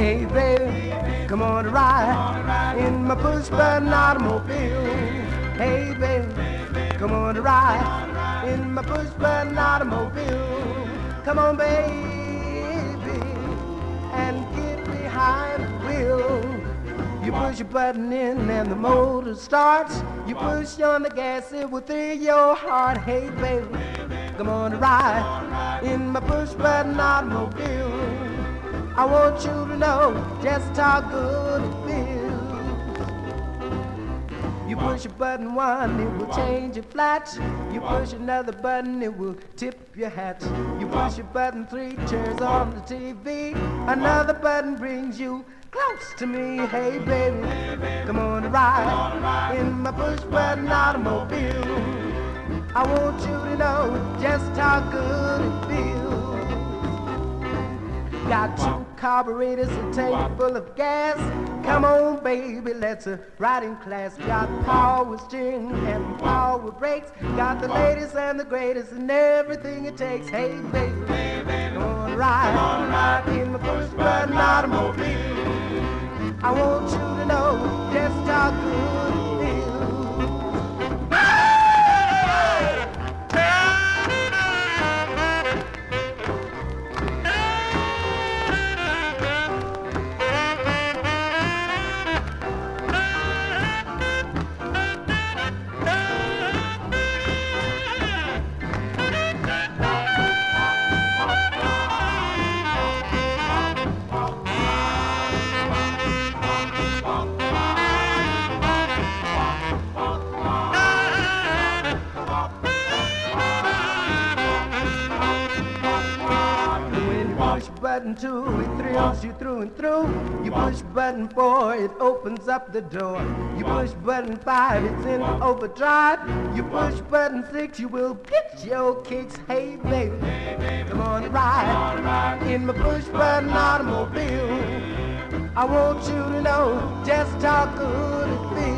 Hey baby, come on and ride in my push-button automobile. Hey baby, come on and ride in my push-button automobile. Come on baby, and get behind the wheel. You push your button in and the motor starts. You push on the gas, it will thrill your heart. Hey baby, come on and ride in my push-button automobile. I want you to know just how good it feels. You push a button one, it will change your flats. You push another button, it will tip your hat. You push a button three, turns on the TV. Another button brings you close to me. Hey baby, come on and ride in my push-button automobile. I want you to know just how good it feels. Got two carburetors, a tank full of gas. Come on, baby, let's ride in class. Got power with steering and power with brakes. Got the latest and the greatest and everything it takes. Hey, baby, come on, ride in my push-button automobile. I want you to know just how good it feels. Button 2, it thrills you through and through. You push button 4, it opens up the door. You push button 5, it's in overdrive. You push button 6, you will get your kicks. Hey baby, come on and ride in my push button automobile. I want you to know just how good it feels.